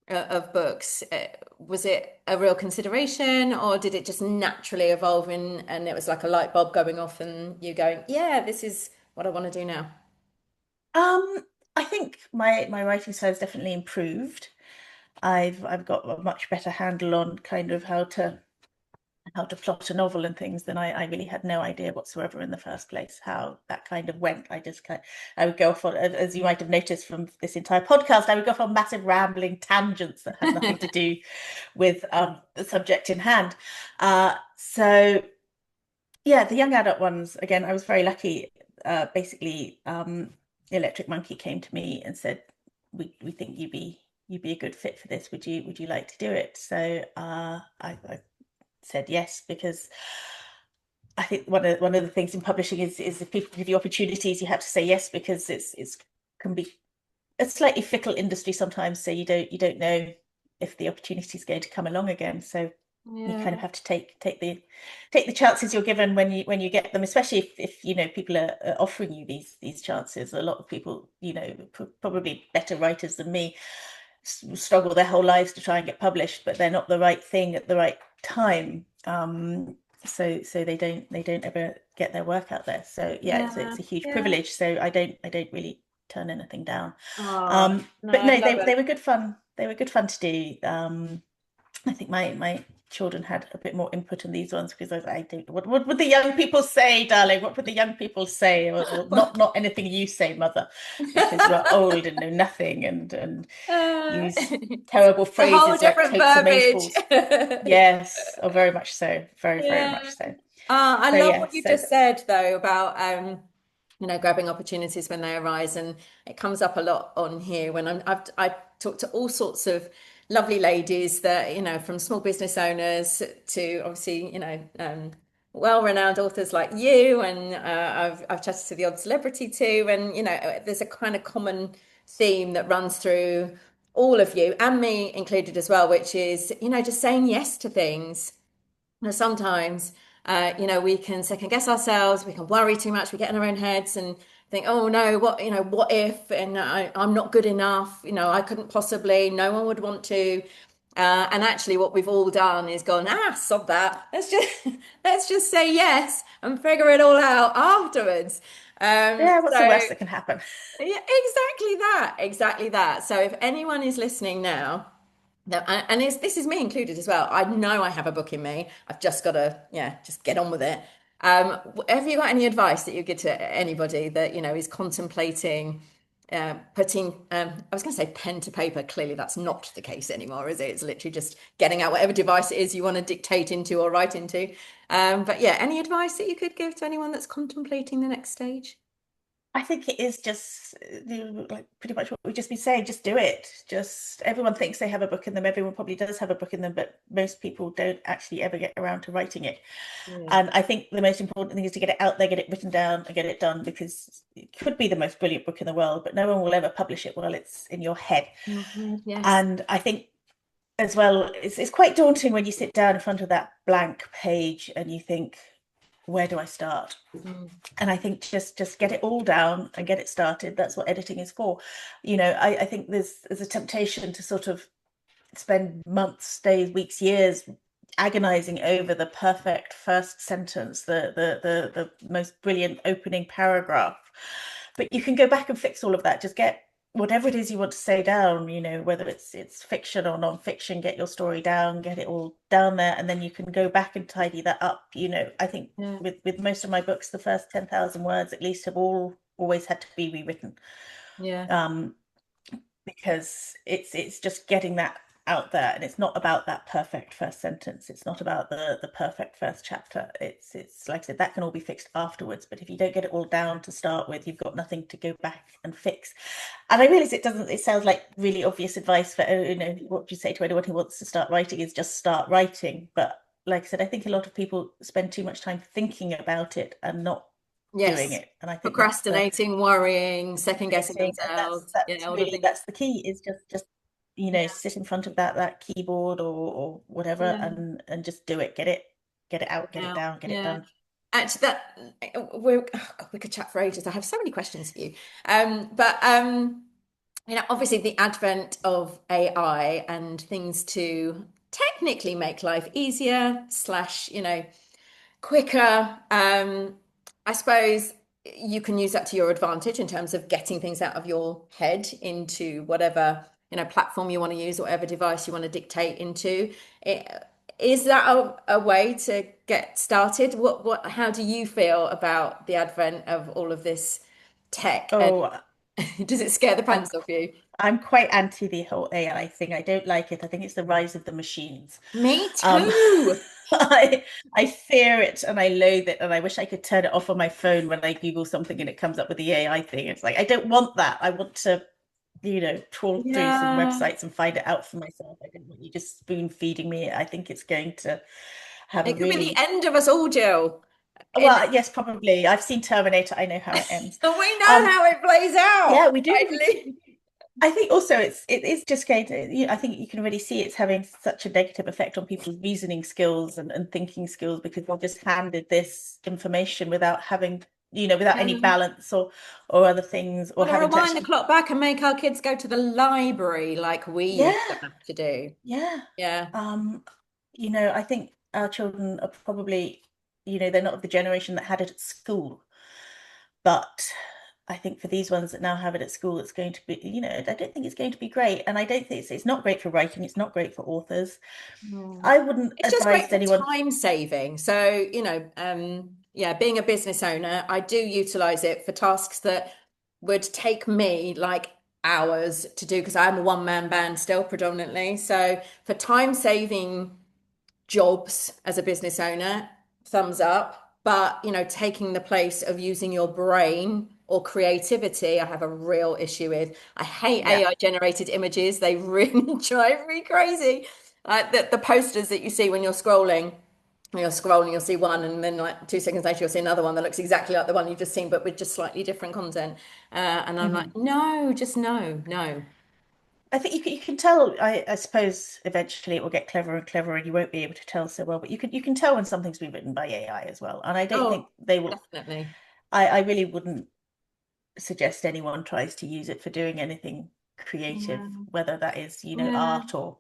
of books? Was it a real consideration or did it just naturally evolve in and it was like a light bulb going off and you going, yeah, this is what I want to do now? I think my writing style has definitely improved. I've got a much better handle on kind of how to plot a novel and things than I really had no idea whatsoever in the first place how that kind of went. I would go off on, as you might have noticed from this entire podcast, I would go off on massive rambling tangents that had nothing to do with the subject in hand. So yeah, the young adult ones, again, I was very lucky. Basically, Electric Monkey came to me and said, we think you'd be a good fit for this. Would you like to do it? So I said yes because I think one of the things in publishing is if people give you opportunities, you have to say yes because it's can be a slightly fickle industry sometimes. So you don't know if the opportunity is going to come along again. So you kind of Yeah. have to take the chances you're given when you get them, especially if you know people are offering you these chances. A lot of people, probably better writers than me, struggle their whole lives to try and get published, but they're not the right thing at the right time. So they don't ever get their work out there. So yeah, Yeah. it's a huge Yeah. privilege. So I don't really turn anything down. Oh, no, But I no, love they it. were good fun. They were good fun to do. I think my children had a bit more input in these ones because I don't. What would the young people say, darling? What would the young people say? Well, not anything you say, mother, because you are old and know nothing and use It's terrible a whole phrases like different totes verbiage. amazeballs. Yes, oh, very much so. Very, very much Yeah. so. I So love what yes, you so just said though about grabbing opportunities when they arise, and it comes up a lot on here when I talk to all sorts of lovely ladies that from small business owners to obviously well-renowned authors like you, and I've chatted to the odd celebrity too, and there's a kind of common theme that runs through all of you and me included as well, which is just saying yes to things. Now, sometimes, we can second guess ourselves, we can worry too much, we get in our own heads and think, oh no, what if, and I'm not good enough, I couldn't possibly, no one would want to. And actually, what we've all done is gone, sod that. Let's just say yes and figure it all out afterwards. yeah, what's the So worst that can happen? yeah, exactly that, exactly that. So if anyone is listening now, no, and this is me included as well. I know I have a book in me. I've just got to, yeah, just get on with it. Have you got any advice that you give to anybody that, is contemplating putting, I was going to say pen to paper. Clearly, that's not the case anymore, is it? It's literally just getting out whatever device it is you want to dictate into or write into. But yeah, any advice that you could give to anyone that's contemplating the next stage? I think it is just like pretty much what we've just been saying. Just do it. Just everyone thinks they have a book in them. Everyone probably does have a book in them, but most people don't actually ever get around to writing it. Yeah. And I think the most important thing is to get it out there, get it written down, and get it done because it could be the most brilliant book in the world, but no one will ever publish it while it's in your head. Your head, yes. And I think as well, it's quite daunting when you sit down in front of that blank page and you think, where do I start? Mm, And I think just get it all down and get it started. That's what editing is for. I think there's a temptation to sort of spend months, days, weeks, years agonizing over the perfect first sentence, the most brilliant opening paragraph. But you can go back and fix all of that. Just get whatever it is you want to say down, whether it's fiction or non-fiction, get your story down, get it all down there, and then you can go back and tidy that up. I think yeah, with most of my books, the first 10,000 words at least have always had to be rewritten. yeah, Um, because it's just getting that out there, and it's not about that perfect first sentence. It's not about the perfect first chapter. It's like I said, that can all be fixed afterwards. But if you don't get it all down to start with, you've got nothing to go back and fix. And I realize it sounds like really obvious advice for what do you say to anyone who wants to start writing is just start writing. But like I said, I think a lot of people spend too much time thinking about it and not doing yes. it. And I think that's the Procrastinating, worrying, second guessing thing, and that's themselves. that's Yeah, all the really things. that's the key is just Yeah, sit in front of that keyboard or whatever yeah. and just do it, get it out, get it Now, down, get it yeah. done. Actually, we're oh God, we could chat for ages. I have so many questions for you. But obviously the advent of AI and things to technically make life easier slash, quicker. I suppose you can use that to your advantage in terms of getting things out of your head into whatever, platform you want to use, or whatever device you want to dictate into. It, is that a way to get started? How do you feel about the advent of all of this tech? And Oh, does it scare the I'm pants off you? I'm quite anti the whole AI thing. I don't like it. I think it's the rise of the machines. Me Um, too. I fear it and I loathe it, and I wish I could turn it off on my phone when I Google something and it comes up with the AI thing. It's like I don't want that. I want to trawl through some Yeah. websites and find it out for myself. I don't want you just spoon feeding me. I think it's going to have a It could be the really end of us all, Jill. And well, yes, probably. I've seen Terminator. I know how it ends. we know Um, how it plays out. yeah, we do. We do. We do. I think also it is just going to, I think you can already see it's having such a negative effect on people's reasoning skills and thinking skills because they're just handed this information without having, without any Yeah. balance or other things or Want to having to rewind the actually, clock back and make our kids go to the library like we used to yeah, have to do. yeah. Yeah. Um, I think our children are probably, they're not of the generation that had it at school, but I think for these ones that now have it at school, it's going to be, I don't think it's going to be great. And I don't think it's not great for writing. It's not great for authors. Mm. I wouldn't It's just great advise for anyone. time saving. So, yeah, being a business owner, I do utilize it for tasks that would take me like hours to do because I'm a one-man band still predominantly. So, for time saving jobs as a business owner, thumbs up. But, taking the place of using your brain or creativity, I have a real issue with. I hate Yeah. AI generated images. They really drive me crazy. Like the posters that you see when you're scrolling, you'll see one, and then like 2 seconds later, you'll see another one that looks exactly like the one you've just seen, but with just slightly different content. And I'm like, Mhm. no, just no, no. I think you can tell. I suppose eventually it will get cleverer and cleverer, and you won't be able to tell so well. But you can tell when something's been written by AI as well. And I don't think Oh, they will. definitely. I really wouldn't suggest anyone tries to use it for doing anything creative, Yeah. whether that is, Yeah. art And or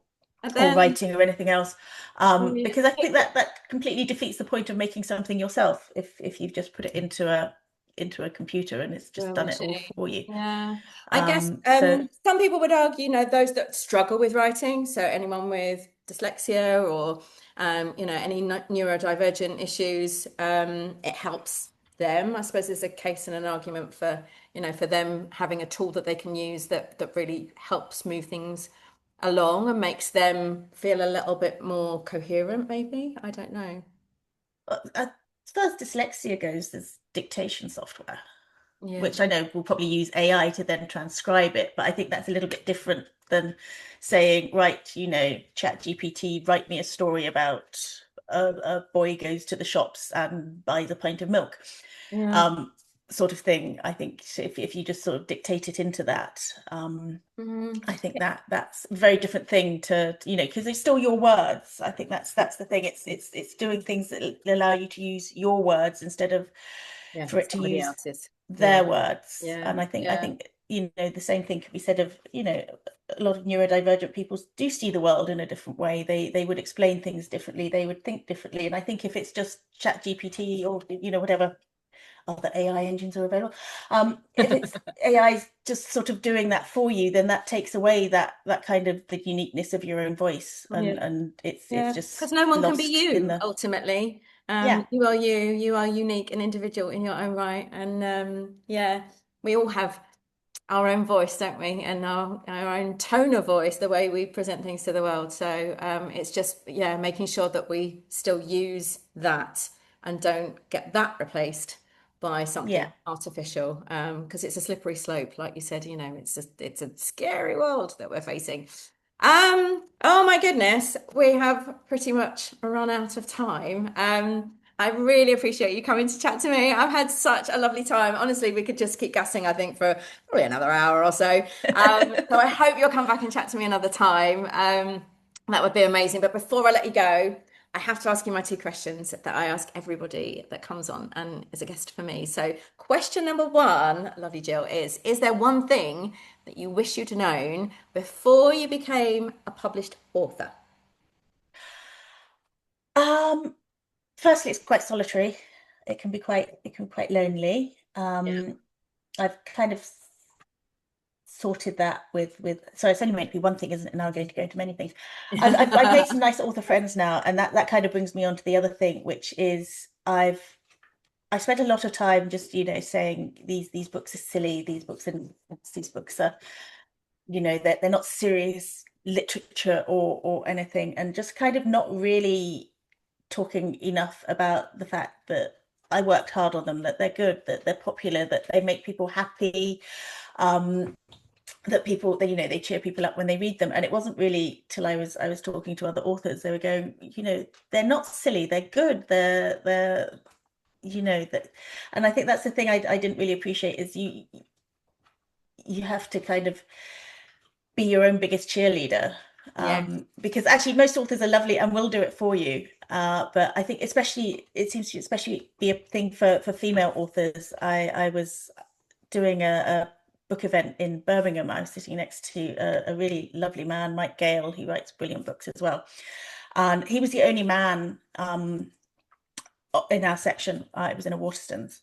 then writing or anything else. when you Because I think hit that completely defeats the point of making something yourself if you've just put it into a computer and it's the just done it all machine. for you. Yeah. I guess So some people would argue, those that struggle with writing, so anyone with dyslexia or any neurodivergent issues, it helps them. I suppose there's a case and an argument for, for them having a tool that they can use that really helps move things along and makes them feel a little bit more coherent, maybe. I don't know. as far as dyslexia goes, there's dictation software, Yeah. which I know will probably use AI to then transcribe it, but I think that's a little bit different than saying, right, Chat GPT, write me a story about a boy goes to the shops and buys a pint of milk, Yeah. um, sort of thing. I think if you just sort of dictate it into that, Mhm. I think that's a very different thing to, because it's still your words. I think that's the thing. It's doing things that allow you to use your words instead of Yeah, for it to somebody use else's. Yeah, their words. yeah, And I yeah, think the same thing could be said of, a lot of neurodivergent people do see the world in a different way. They would explain things differently. They would think differently. And I think if it's just Chat GPT or whatever other AI engines are available, if it's AI just sort of doing that for you, then that takes away that kind of the uniqueness of your own voice, yeah, and it's yeah. Because just no one can be lost in you the ultimately. yeah. You are you. You are unique and individual in your own right. And yeah, we all have our own voice, don't we? And our own tone of voice, the way we present things to the world. So it's just, yeah, making sure that we still use that and don't get that replaced by something Yeah. artificial. Because it's a slippery slope, like you said, it's a scary world that we're facing. Oh my goodness, we have pretty much run out of time. I really appreciate you coming to chat to me. I've had such a lovely time. Honestly, we could just keep gassing, I think, for probably another hour or so. So I hope you'll come back and chat to me another time. That would be amazing. But before I let you go, I have to ask you my two questions that I ask everybody that comes on and is a guest for me. So, question number one, lovely Jill, is there one thing that you wish you'd known before you became a published author? Um, Firstly, it's quite solitary. It can be quite lonely. Yeah. I've kind of sorted that with so it's only meant to be one thing, isn't it? Now I'm going to go into many things. I've made some nice author friends now, and that kind of brings me on to the other thing, which is I spent a lot of time just saying these books are silly, these books are they're not serious literature or anything, and just kind of not really talking enough about the fact that I worked hard on them, that they're good, that they're popular, that they make people happy, um, that people they cheer people up when they read them. And it wasn't really till I was talking to other authors, they were going, they're not silly, they're good, they're that. And I think that's the thing I didn't really appreciate is you have to kind of be your own biggest cheerleader, Yes. because actually most authors are lovely and will do it for you, but I think especially it seems to especially be a thing for female authors. I was doing a book event in Birmingham. I was sitting next to a really lovely man, Mike Gale, who writes brilliant books as well, and he was the only man in our section. It was in a Waterstones,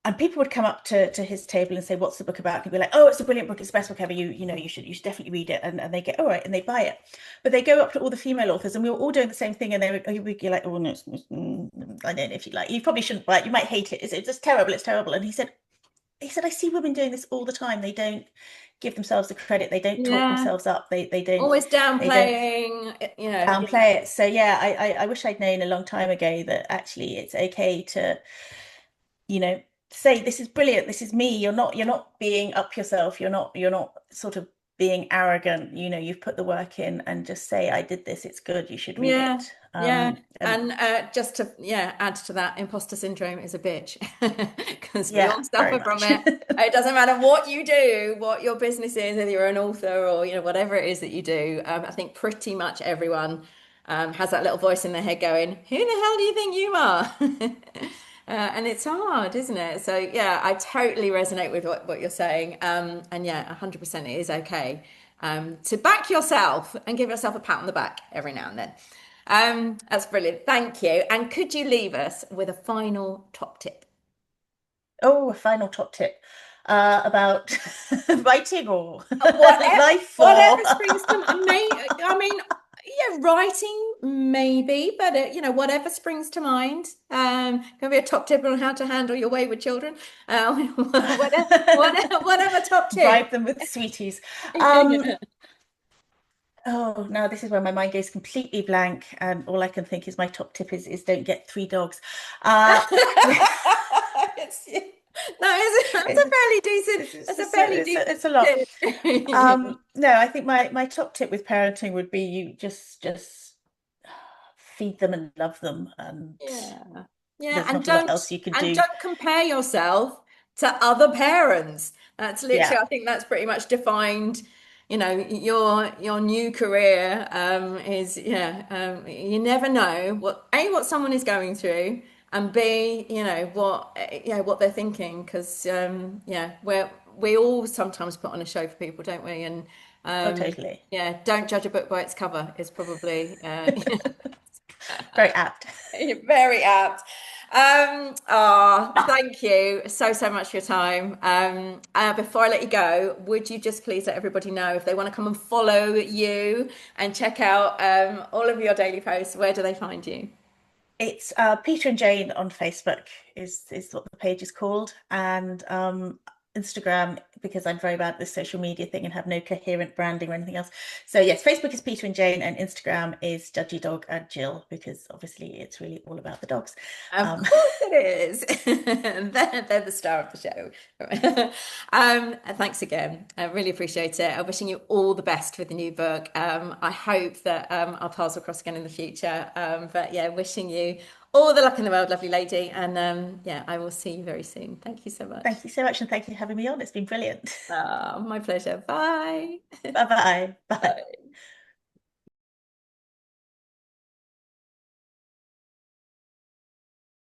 and people would come up to his table and say, "What's the book about?" And he'd be like, "Oh, it's a brilliant book. It's the best book ever. You should definitely read it." And they get all right and they buy it. But they go up to all the female authors, and we were all doing the same thing. And we'd be like, "Oh no, I don't know if you like. You probably shouldn't buy it. You might hate it. It's just terrible. It's terrible." And he said, "I see women doing this all the time. They don't give themselves the credit. They don't talk Yeah. themselves up. Always they don't downplaying, yeah. downplay it." So yeah, I wish I'd known a long time ago that actually it's okay to you know, say this is brilliant, this is me. You're not being up yourself. You're not sort of being arrogant. You've put the work in and just say, I did this, it's good, you should read Yeah, it. yeah. And And just to add to that, imposter syndrome is a bitch because we yeah, all very suffer from much. it. It doesn't matter what you do, what your business is, whether you're an author or whatever it is that you do. I think pretty much everyone has that little voice in their head going, "Who the hell do you think you are?" And it's hard, isn't it? So yeah, I totally resonate with what you're saying. And yeah, 100% it is okay to back yourself and give yourself a pat on the back every now and then. That's brilliant. Thank you. And could you leave us with a final top tip? Oh, a final top tip about writing or Whatever, life or whatever springs to mind. Yeah, writing maybe, but whatever springs to mind. Can be a top tip on how to handle your wayward children. Whatever top tip. bribe them with sweeties. Um, Oh, now this is where my mind goes completely blank, and all I can think is my top tip is don't get three dogs. Uh, It's, no, that's a fairly decent. That's a fairly it's decent a lot. tip. No, I think my top tip with parenting would be you just feed them and love them, and Yeah. Yeah, there's not a lot else you can do. don't compare yourself to other parents. That's literally, Yeah, I think that's pretty much defined, your new career is yeah, you never know what someone is going through, and B, what they're thinking, because yeah, we all sometimes put on a show for people, don't we? And oh, um totally. yeah, don't judge a book by its cover is probably Very apt. very apt. Thank you so much for your time. Before I let you go, would you just please let everybody know if they want to come and follow you and check out all of your daily posts, where do they find you? It's Peter and Jane on Facebook is what the page is called, and Instagram, because I'm very bad at this social media thing and have no coherent branding or anything else. So yes, Facebook is Peter and Jane, and Instagram is Judgy Dog and Jill, because obviously it's really all about the dogs. Of Um, course it is. They're the star of the show. Thanks again. I really appreciate it. I'm wishing you all the best with the new book. I hope that our paths will cross again in the future. But yeah, wishing you all the luck in the world, lovely lady. And yeah, I will see you very soon. Thank you so much. Thank you so much, and thank you for having me on. It's been brilliant. My pleasure. Bye. Bye bye. Bye. Bye.